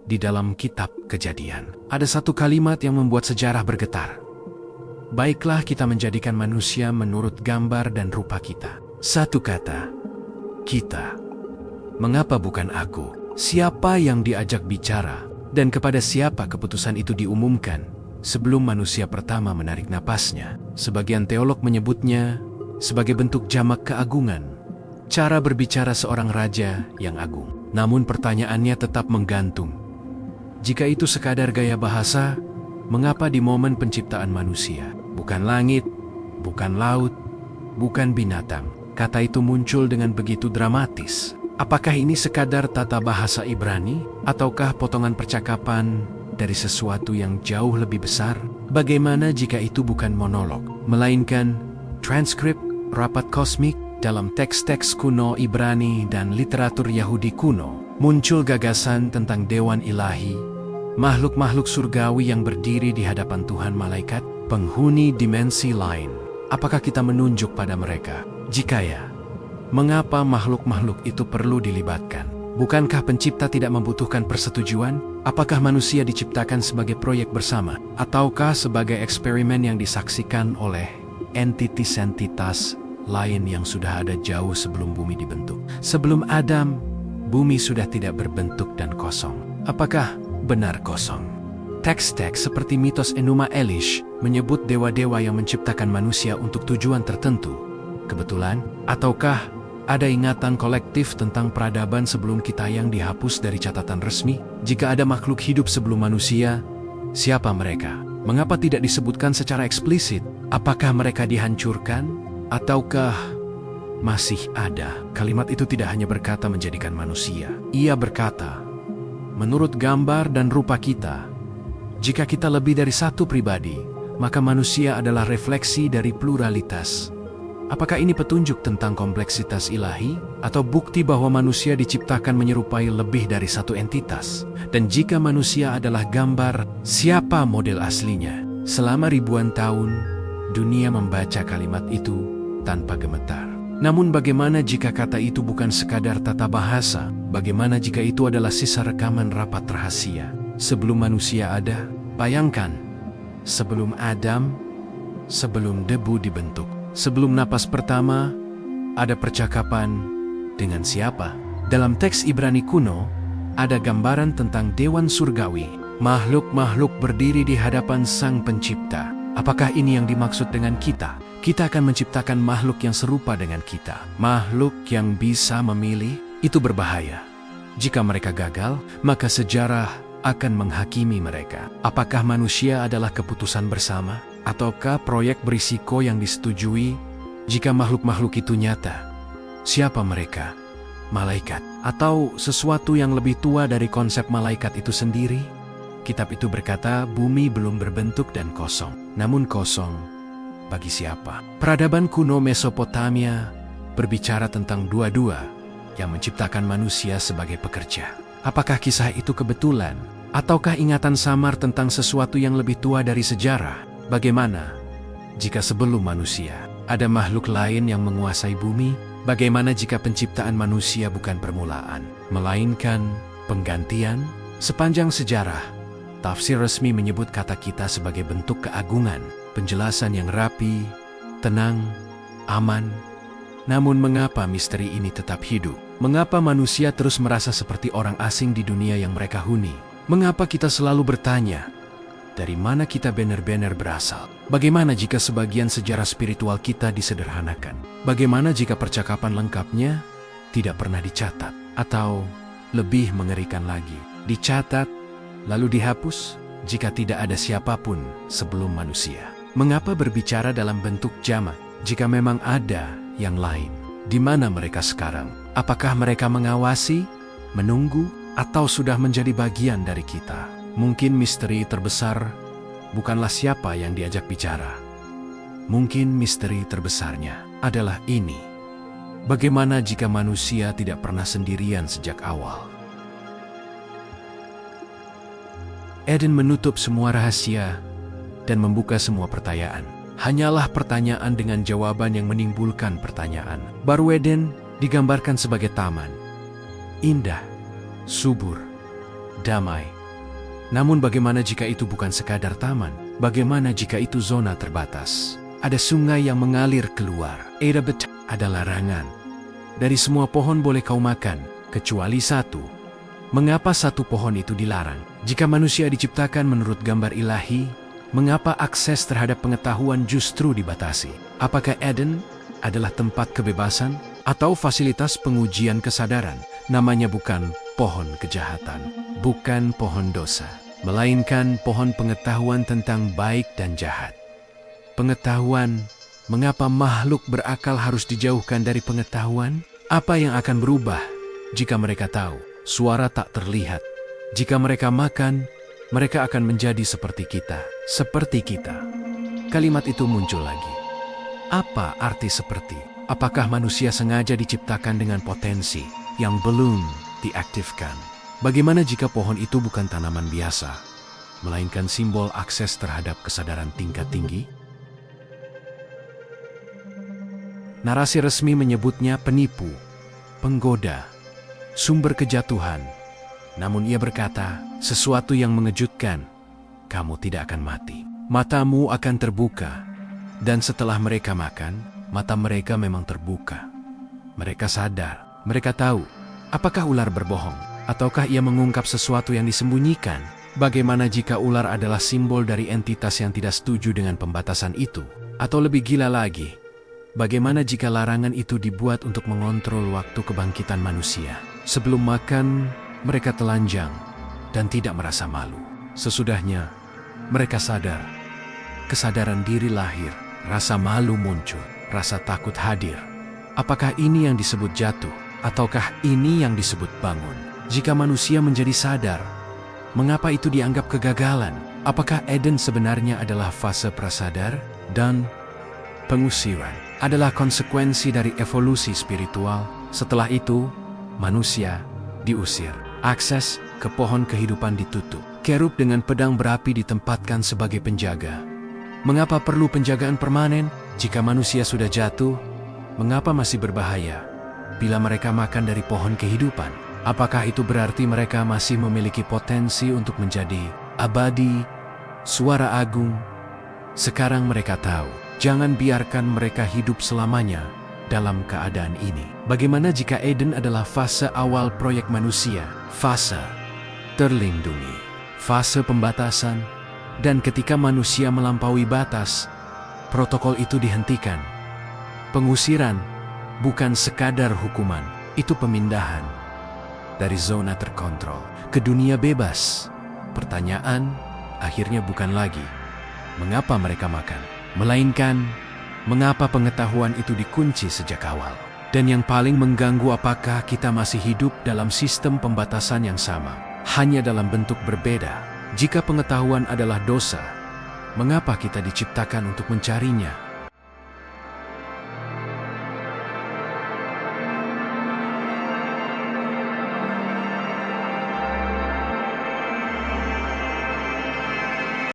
di dalam kitab Kejadian. Ada satu kalimat yang membuat sejarah bergetar. Baiklah kita menjadikan manusia menurut gambar dan rupa kita. Satu kata, kita. Mengapa bukan aku? Siapa yang diajak bicara? Dan kepada siapa keputusan itu diumumkan sebelum manusia pertama menarik napasnya? Sebagian teolog menyebutnya sebagai bentuk jamak keagungan. Cara berbicara seorang raja yang agung. Namun pertanyaannya tetap menggantung. Jika itu sekadar gaya bahasa, mengapa di momen penciptaan manusia, bukan langit, bukan laut, bukan binatang, kata itu muncul dengan begitu dramatis? Apakah ini sekadar tata bahasa Ibrani, ataukah potongan percakapan dari sesuatu yang jauh lebih besar? Bagaimana jika itu bukan monolog, melainkan transkrip rapat kosmik? Dalam teks-teks kuno Ibrani dan literatur Yahudi kuno, muncul gagasan tentang dewan ilahi, makhluk-makhluk surgawi yang berdiri di hadapan Tuhan malaikat, penghuni dimensi lain. Apakah kita menunjuk pada mereka? Jika ya, mengapa makhluk-makhluk itu perlu dilibatkan? Bukankah pencipta tidak membutuhkan persetujuan? Apakah manusia diciptakan sebagai proyek bersama? Ataukah sebagai eksperimen yang disaksikan oleh entitas-entitas lain yang sudah ada jauh sebelum bumi dibentuk? Sebelum Adam, bumi sudah tidak berbentuk dan kosong. Apakah benar kosong? Teks-teks seperti mitos Enuma Elish menyebut dewa-dewa yang menciptakan manusia untuk tujuan tertentu. Kebetulan? Ataukah ada ingatan kolektif tentang peradaban sebelum kita yang dihapus dari catatan resmi? Jika ada makhluk hidup sebelum manusia, siapa mereka? Mengapa tidak disebutkan secara eksplisit? Apakah mereka dihancurkan? Ataukah masih ada? Kalimat itu tidak hanya berkata menjadikan manusia. Ia berkata, menurut gambar dan rupa kita. Jika kita lebih dari satu pribadi, maka manusia adalah refleksi dari pluralitas. Apakah ini petunjuk tentang kompleksitas ilahi? Atau bukti bahwa manusia diciptakan menyerupai lebih dari satu entitas? Dan jika manusia adalah gambar, siapa model aslinya? Selama ribuan tahun, dunia membaca kalimat itu tanpa gemetar. Namun bagaimana jika kata itu bukan sekadar tata bahasa? Bagaimana jika itu adalah sisa rekaman rapat rahasia? Sebelum manusia ada, bayangkan. Sebelum Adam, sebelum debu dibentuk, sebelum napas pertama, ada percakapan dengan siapa? Dalam teks Ibrani kuno, ada gambaran tentang dewan surgawi. Makhluk-makhluk berdiri di hadapan Sang Pencipta. Apakah ini yang dimaksud dengan kita? Kita akan menciptakan makhluk yang serupa dengan kita. Makhluk yang bisa memilih, itu berbahaya. Jika mereka gagal, maka sejarah akan menghakimi mereka. Apakah manusia adalah keputusan bersama? Ataukah proyek berisiko yang disetujui? Jika makhluk-makhluk itu nyata, siapa mereka? Malaikat? Atau sesuatu yang lebih tua dari konsep malaikat itu sendiri? Kitab itu berkata bumi belum berbentuk dan kosong. Namun kosong bagi siapa? Peradaban kuno Mesopotamia berbicara tentang dua-dua yang menciptakan manusia sebagai pekerja. Apakah kisah itu kebetulan? Ataukah ingatan samar tentang sesuatu yang lebih tua dari sejarah? Bagaimana jika sebelum manusia ada makhluk lain yang menguasai bumi? Bagaimana jika penciptaan manusia bukan permulaan, melainkan penggantian? Sepanjang sejarah, tafsir resmi menyebut kata kita sebagai bentuk keagungan, penjelasan yang rapi, tenang, aman. Namun mengapa misteri ini tetap hidup? Mengapa manusia terus merasa seperti orang asing di dunia yang mereka huni? Mengapa kita selalu bertanya, dari mana kita benar-benar berasal? Bagaimana jika sebagian sejarah spiritual kita disederhanakan? Bagaimana jika percakapan lengkapnya tidak pernah dicatat? Atau lebih mengerikan lagi, dicatat lalu dihapus jika tidak ada siapapun sebelum manusia? Mengapa berbicara dalam bentuk jamak jika memang ada yang lain? Di mana mereka sekarang? Apakah mereka mengawasi, menunggu, atau sudah menjadi bagian dari kita? Mungkin misteri terbesar bukanlah siapa yang diajak bicara. Mungkin misteri terbesarnya adalah ini. Bagaimana jika manusia tidak pernah sendirian sejak awal? Eden menutup semua rahasia dan membuka semua pertanyaan. Hanyalah pertanyaan dengan jawaban yang menimbulkan pertanyaan. Baru Eden digambarkan sebagai taman. Indah, subur, damai. Namun bagaimana jika itu bukan sekadar taman? Bagaimana jika itu zona terbatas? Ada sungai yang mengalir keluar. Ada larangan. Dari semua pohon boleh kau makan, kecuali satu. Mengapa satu pohon itu dilarang? Jika manusia diciptakan menurut gambar ilahi, mengapa akses terhadap pengetahuan justru dibatasi? Apakah Eden adalah tempat kebebasan atau fasilitas pengujian kesadaran? Namanya bukan pohon kejahatan, bukan pohon dosa, melainkan pohon pengetahuan tentang baik dan jahat. Pengetahuan, mengapa makhluk berakal harus dijauhkan dari pengetahuan? Apa yang akan berubah jika mereka tahu suara tak terlihat? Jika mereka makan, mereka akan menjadi seperti kita. Seperti kita. Kalimat itu muncul lagi. Apa arti seperti? Apakah manusia sengaja diciptakan dengan potensi yang belum diaktifkan? Bagaimana jika pohon itu bukan tanaman biasa, melainkan simbol akses terhadap kesadaran tingkat tinggi? Narasi resmi menyebutnya penipu, penggoda, sumber kejatuhan. Namun ia berkata, sesuatu yang mengejutkan, kamu tidak akan mati. Matamu akan terbuka, dan setelah mereka makan, mata mereka memang terbuka. Mereka sadar, mereka tahu, apakah ular berbohong, ataukah ia mengungkap sesuatu yang disembunyikan? Bagaimana jika ular adalah simbol dari entitas yang tidak setuju dengan pembatasan itu? Atau lebih gila lagi, bagaimana jika larangan itu dibuat untuk mengontrol waktu kebangkitan manusia? Sebelum makan, mereka telanjang dan tidak merasa malu. Sesudahnya, mereka sadar. Kesadaran diri lahir, rasa malu muncul, rasa takut hadir. Apakah ini yang disebut jatuh? Ataukah ini yang disebut bangun? Jika manusia menjadi sadar, mengapa itu dianggap kegagalan? Apakah Eden sebenarnya adalah fase prasadar? Dan pengusiran adalah konsekuensi dari evolusi spiritual. Setelah itu, manusia diusir. Akses ke pohon kehidupan ditutup. Kerub dengan pedang berapi ditempatkan sebagai penjaga. Mengapa perlu penjagaan permanen? Jika manusia sudah jatuh, mengapa masih berbahaya? Bila mereka makan dari pohon kehidupan, apakah itu berarti mereka masih memiliki potensi untuk menjadi abadi, suara agung? Sekarang mereka tahu, jangan biarkan mereka hidup selamanya dalam keadaan ini. Bagaimana jika Eden adalah fase awal proyek manusia? Fase terlindungi, fase pembatasan, dan ketika manusia melampaui batas, protokol itu dihentikan. Pengusiran bukan sekadar hukuman, itu pemindahan dari zona terkontrol ke dunia bebas. Pertanyaan akhirnya bukan lagi mengapa mereka makan, melainkan mengapa pengetahuan itu dikunci sejak awal. Dan yang paling mengganggu, apakah kita masih hidup dalam sistem pembatasan yang sama, hanya dalam bentuk berbeda? Jika pengetahuan adalah dosa, mengapa kita diciptakan untuk mencarinya?